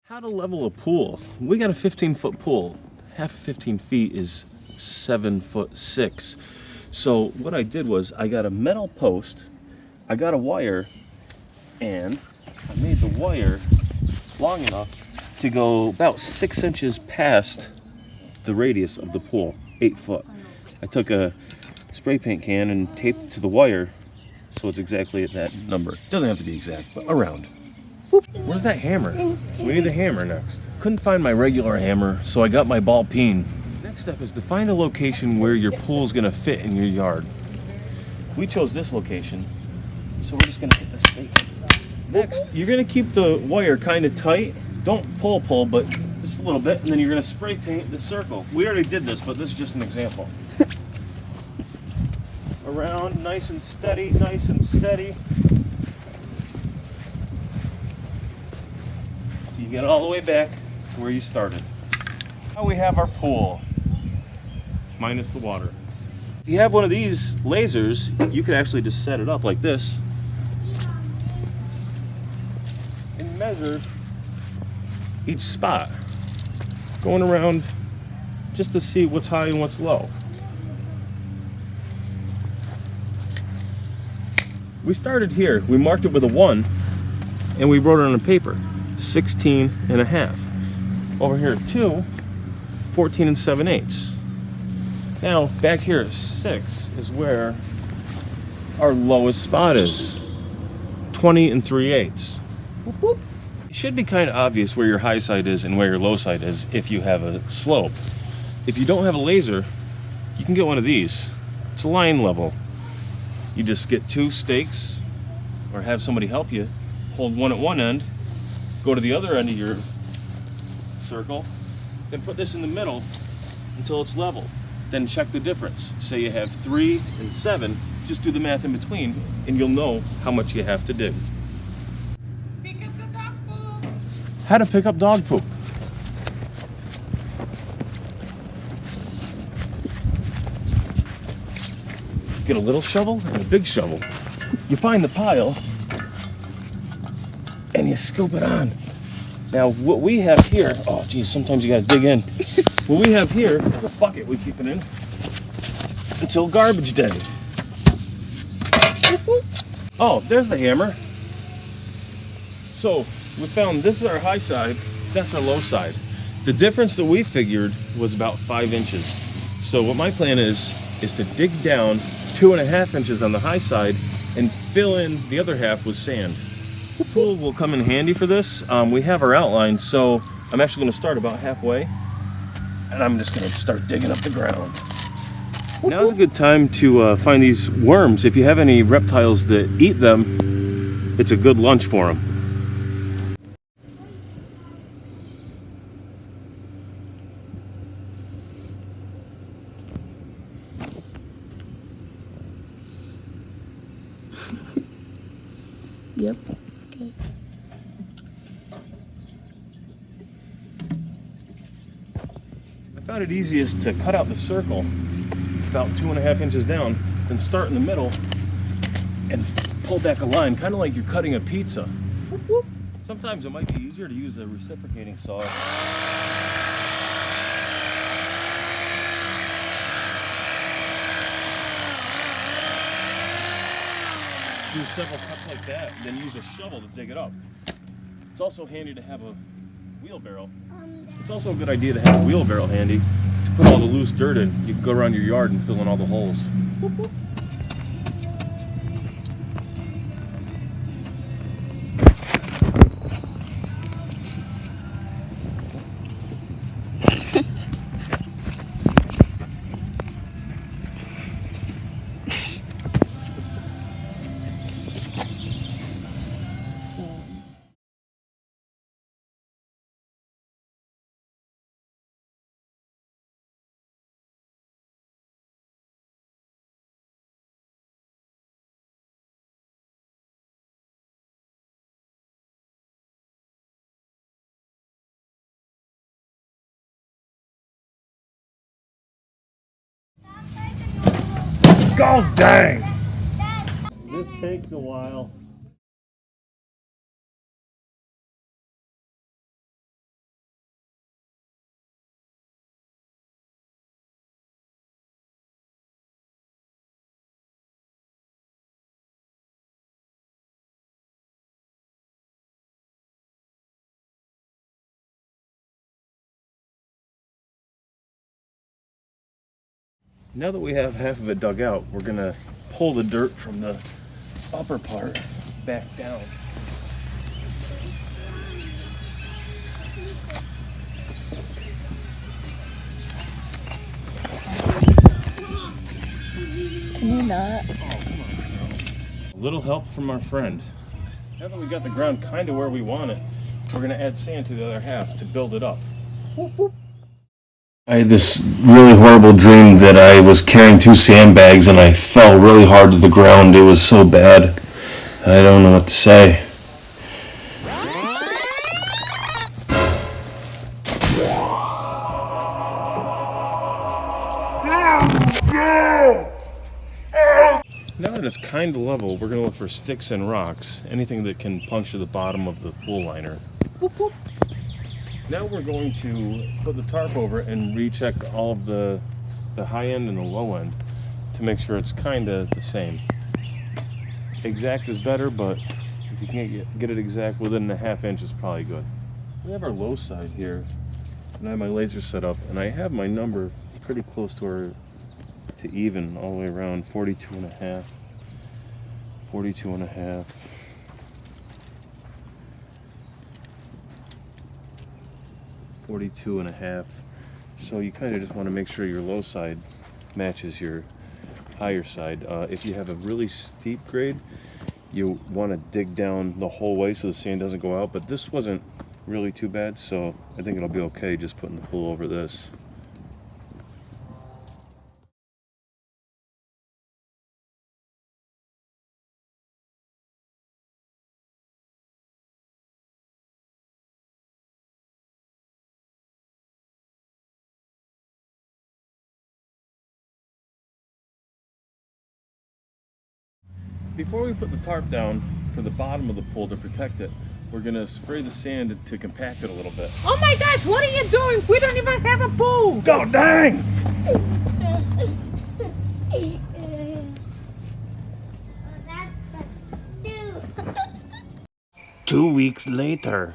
How to level a pool. We got a 15-foot pool. Half 15 feet is 7'6". So what I did was I got a metal post, I got a wire, and I made the wire long enough to go about 6 inches past the radius of the pool, 8 foot. I took a spray paint can and taped it to the wire so it's exactly at that number. Doesn't have to be exact, but around. Where's that hammer? We need the hammer next. Couldn't find my regular hammer, so I got my ball peen. Next step is to find a location where your pool's gonna fit in your yard. We chose this location, so we're just gonna hit this stake. Next, you're gonna keep the wire kind of tight. Don't pull, but just a little bit, and then you're gonna spray paint the circle. We already did this, but this is just an example. Around, nice and steady, nice and steady. You get all the way back to where you started. Now we have our pool, minus the water. If you have one of these lasers, you could actually just set it up like this and measure each spot, going around just to see what's high and what's low. We started here, we marked it with a 1, and we wrote it on a paper. 16 and a half. Over here at 2, 14 and 7/8. Now back here at 6 is where our lowest spot is. 20 and 3/8. It should be kind of obvious where your high side is and where your low side is if you have a slope. If you don't have a laser, you can get one of these. It's a line level. You just get 2 stakes or have somebody help you. Hold one at one end, go to the other end of your circle, then put this in the middle until it's level. Then check the difference. Say you have 3 and 7, just do the math in between and you'll know how much you have to dig. Pick up the dog poop. How to pick up dog poop. Get a little shovel and a big shovel. You find the pile and you scoop it on. Now what we have here, oh geez, sometimes you gotta dig in. What we have here is a bucket we keep it in until garbage day. Oh, there's the hammer. So we found this is our high side, that's our low side. The difference that we figured was about 5 inches. So what my plan is to dig down 2.5 inches on the high side and fill in the other half with sand. The pool will come in handy for this. We have our outline, so I'm actually going to start about halfway, and I'm just going to start digging up the ground. Now's a good time to find these worms. If you have any reptiles that eat them, it's a good lunch for them. Yep. Okay. I found it easiest to cut out the circle about 2.5 inches down, then start in the middle and pull back a line, kind of like you're cutting a pizza. Sometimes it might be easier to use a reciprocating saw. Do several cuts like that, then use a shovel to dig it up. It's also handy to have a wheelbarrow. It's also a good idea to have a wheelbarrow handy to put all the loose dirt in. You can go around your yard and fill in all the holes. God dang! This takes a while. Now that we have half of it dug out, we're gonna pull the dirt from the upper part back down. Can you not? A little help from our friend. Now that we got the ground kind of where we want it, we're gonna add sand to the other half to build it up. Whoop, whoop. I had this really horrible dream that I was carrying 2 sandbags and I fell really hard to the ground. It was so bad. I don't know what to say. Now that it's kind of level, we're going to look for sticks and rocks, anything that can puncture the bottom of the pool liner. Whoop, whoop. Now we're going to put the tarp over and recheck all of the high end and the low end to make sure it's kind of the same. Exact is better, but if you can't get it exact within a ½ inch, it's probably good. We have our low side here, and I have my laser set up, and I have my number pretty close to even all the way around, 42 and a half, 42 and a half. 42 and a half. So you kind of just want to make sure your low side matches your higher side. If you have a really steep grade, you want to dig down the whole way so the sand doesn't go out, but this wasn't really too bad, so I think it'll be okay just putting the pool over this. Before we put the tarp down for the bottom of the pool to protect it, we're gonna spray the sand to compact it a little bit. Oh my gosh, what are you doing? We don't even have a pool. Go dang! That's just new. 2 weeks later.